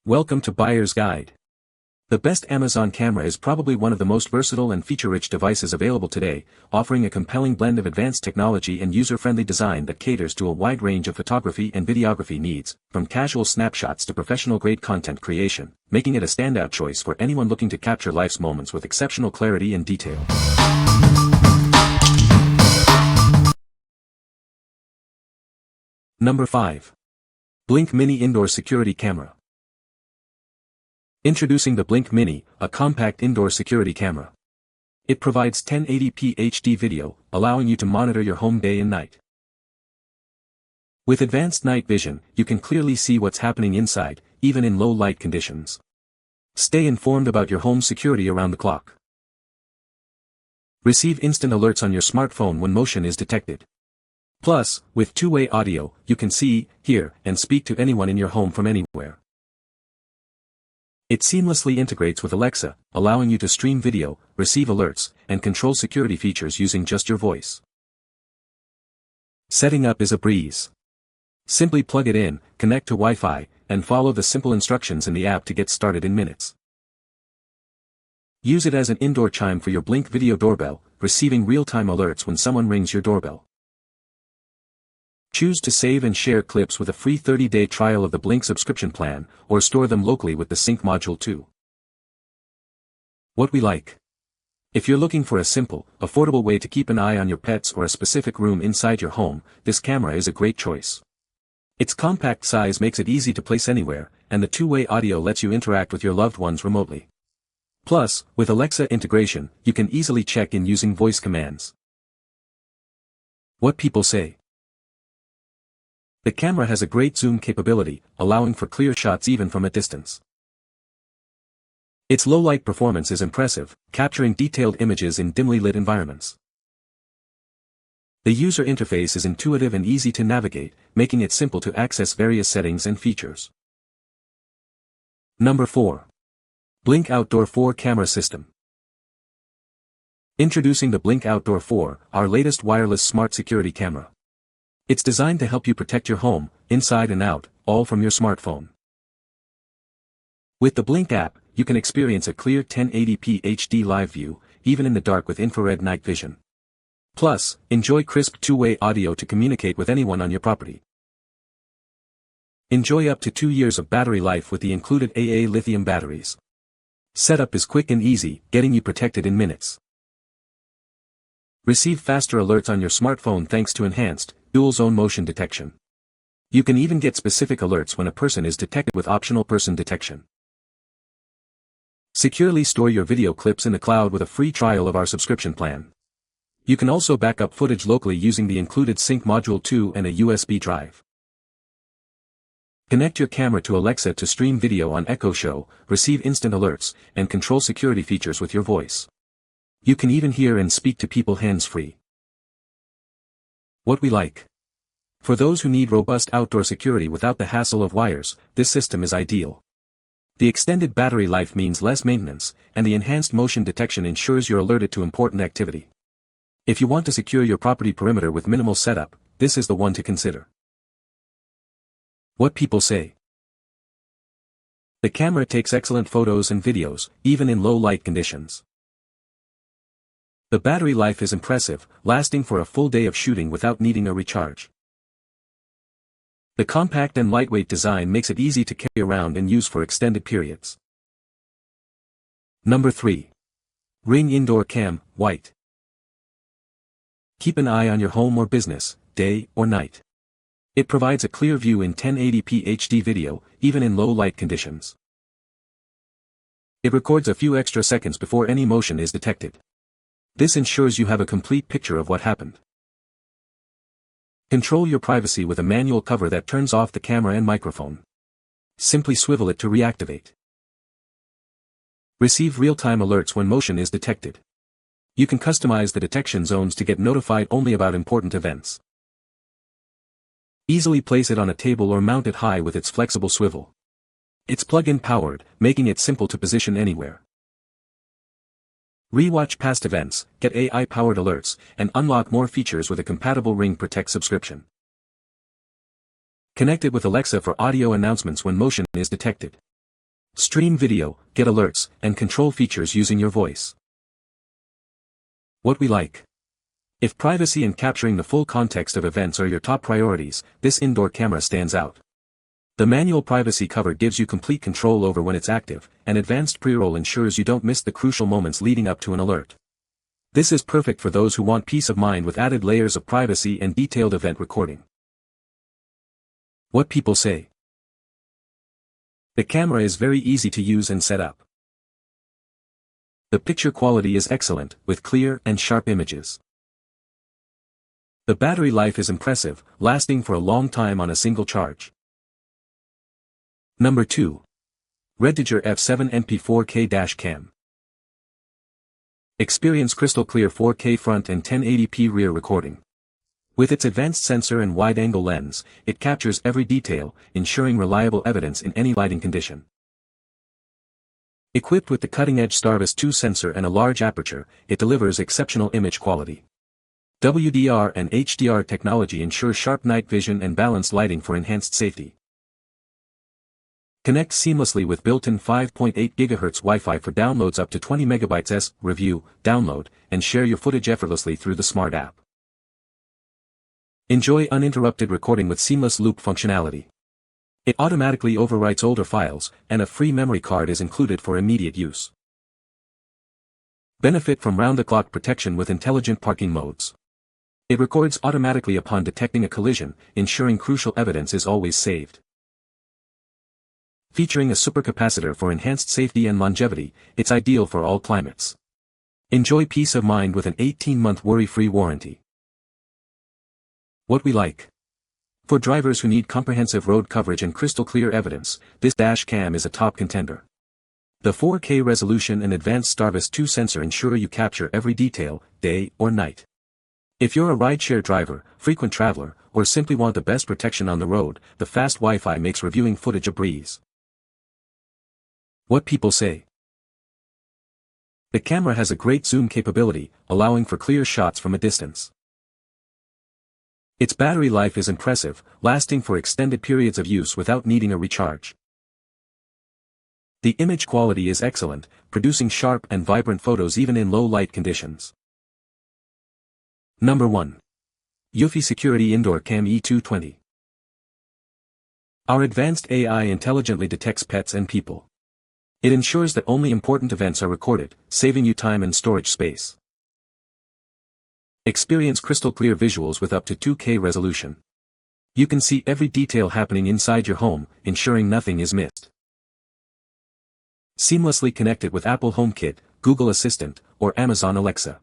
Welcome to Buyer's Guide. The best Amazon camera is probably one of the most versatile and feature-rich devices available today, offering a compelling blend of advanced technology and user-friendly design that caters to a wide range of photography and videography needs, from casual snapshots to professional-grade content creation, making it a standout choice for anyone looking to capture life's moments with exceptional clarity and detail. Number 5. Blink Mini Indoor Security Camera. Introducing the Blink Mini, a compact indoor security camera. It provides 1080p HD video, allowing you to monitor your home day and night. With advanced night vision, you can clearly see what's happening inside, even in low light conditions. Stay informed about your home's security around the clock. Receive instant alerts on your smartphone when motion is detected. Plus, with two-way audio, you can see, hear, and speak to anyone in your home from anywhere. It seamlessly integrates with Alexa, allowing you to stream video, receive alerts, and control security features using just your voice. Setting up is a breeze. Simply plug it in, connect to Wi-Fi, and follow the simple instructions in the app to get started in minutes. Use it as an indoor chime for your Blink video doorbell, receiving real-time alerts when someone rings your doorbell. Choose to save and share clips with a free 30-day trial of the Blink subscription plan, or store them locally with the Sync module too. What we like. If you're looking for a simple, affordable way to keep an eye on your pets or a specific room inside your home, this camera is a great choice. Its compact size makes it easy to place anywhere, and the two-way audio lets you interact with your loved ones remotely. Plus, with Alexa integration, you can easily check in using voice commands. What people say. The camera has a great zoom capability, allowing for clear shots even from a distance. Its low-light performance is impressive, capturing detailed images in dimly lit environments. The user interface is intuitive and easy to navigate, making it simple to access various settings and features. Number 4. Blink Outdoor 4 Camera System. Introducing the Blink Outdoor 4, our latest wireless smart security camera. It's designed to help you protect your home, inside and out, all from your smartphone. With the Blink app, you can experience a clear 1080p HD live view, even in the dark with infrared night vision. Plus, enjoy crisp two-way audio to communicate with anyone on your property. Enjoy up to 2 years of battery life with the included AA lithium batteries. Setup is quick and easy, getting you protected in minutes. Receive faster alerts on your smartphone thanks to enhanced, dual-zone motion detection. You can even get specific alerts when a person is detected with optional person detection. Securely store your video clips in the cloud with a free trial of our subscription plan. You can also back up footage locally using the included Sync module 2 and a USB drive. Connect your camera to Alexa to stream video on Echo Show, receive instant alerts, and control security features with your voice. You can even hear and speak to people hands-free. What we like. For those who need robust outdoor security without the hassle of wires, this system is ideal. The extended battery life means less maintenance, and the enhanced motion detection ensures you're alerted to important activity. If you want to secure your property perimeter with minimal setup, this is the one to consider. What people say. The camera takes excellent photos and videos, even in low light conditions. The battery life is impressive, lasting for a full day of shooting without needing a recharge. The compact and lightweight design makes it easy to carry around and use for extended periods. Number 3. Ring Indoor Cam, White. Keep an eye on your home or business, day or night. It provides a clear view in 1080p HD video, even in low light conditions. It records a few extra seconds before any motion is detected. This ensures you have a complete picture of what happened. Control your privacy with a manual cover that turns off the camera and microphone. Simply swivel it to reactivate. Receive real-time alerts when motion is detected. You can customize the detection zones to get notified only about important events. Easily place it on a table or mount it high with its flexible swivel. It's plug-in powered, making it simple to position anywhere. Rewatch past events, get AI-powered alerts, and unlock more features with a compatible Ring Protect subscription. Connect it with Alexa for audio announcements when motion is detected. Stream video, get alerts, and control features using your voice. What we like. If privacy and capturing the full context of events are your top priorities, this indoor camera stands out. The manual privacy cover gives you complete control over when it's active, and advanced pre-roll ensures you don't miss the crucial moments leading up to an alert. This is perfect for those who want peace of mind with added layers of privacy and detailed event recording. What people say. The camera is very easy to use and set up. The picture quality is excellent, with clear and sharp images. The battery life is impressive, lasting for a long time on a single charge. Number 2. REDTIGER F7 MP 4K Cam. Experience crystal clear 4K front and 1080p rear recording. With its advanced sensor and wide-angle lens, it captures every detail, ensuring reliable evidence in any lighting condition. Equipped with the cutting-edge Starvis 2 sensor and a large aperture, it delivers exceptional image quality. WDR and HDR technology ensures sharp night vision and balanced lighting for enhanced safety. Connect seamlessly with built-in 5.8 GHz Wi-Fi for downloads up to 20 MB. Review, download, and share your footage effortlessly through the smart app. Enjoy uninterrupted recording with seamless loop functionality. It automatically overwrites older files, and a free memory card is included for immediate use. Benefit from round-the-clock protection with intelligent parking modes. It records automatically upon detecting a collision, ensuring crucial evidence is always saved. Featuring a supercapacitor for enhanced safety and longevity, it's ideal for all climates. Enjoy peace of mind with an 18-month worry-free warranty. What we like. For drivers who need comprehensive road coverage and crystal clear evidence, this dash cam is a top contender. The 4K resolution and advanced Starvis 2 sensor ensure you capture every detail, day or night. If you're a rideshare driver, frequent traveler, or simply want the best protection on the road, the fast Wi-Fi makes reviewing footage a breeze. What people say. The camera has a great zoom capability, allowing for clear shots from a distance. Its battery life is impressive, lasting for extended periods of use without needing a recharge. The image quality is excellent, producing sharp and vibrant photos even in low light conditions. Number 1. EUFY Security Indoor Cam E220. Our advanced AI intelligently detects pets and people. It ensures that only important events are recorded, saving you time and storage space. Experience crystal clear visuals with up to 2K resolution. You can see every detail happening inside your home, ensuring nothing is missed. Seamlessly connected with Apple HomeKit, Google Assistant, or Amazon Alexa.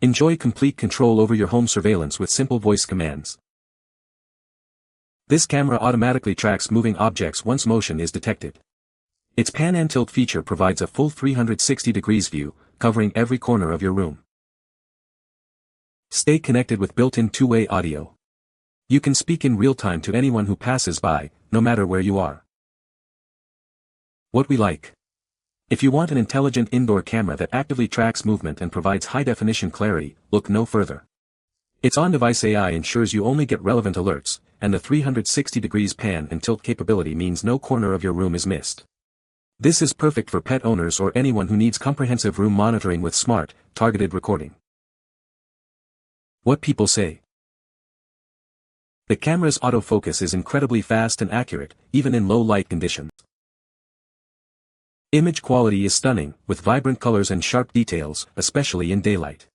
Enjoy complete control over your home surveillance with simple voice commands. This camera automatically tracks moving objects once motion is detected. Its pan and tilt feature provides a full 360 degrees view, covering every corner of your room. Stay connected with built-in two-way audio. You can speak in real time to anyone who passes by, no matter where you are. What we like. If you want an intelligent indoor camera that actively tracks movement and provides high-definition clarity, look no further. Its on-device AI ensures you only get relevant alerts, and the 360 degrees pan and tilt capability means no corner of your room is missed. This is perfect for pet owners or anyone who needs comprehensive room monitoring with smart, targeted recording. What people say. The camera's autofocus is incredibly fast and accurate, even in low light conditions. Image quality is stunning, with vibrant colors and sharp details, especially in daylight.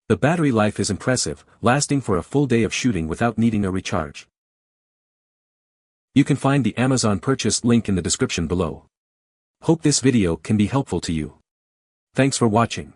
The battery life is impressive, lasting for a full day of shooting without needing a recharge. You can find the Amazon purchase link in the description below. Hope this video can be helpful to you. Thanks for watching.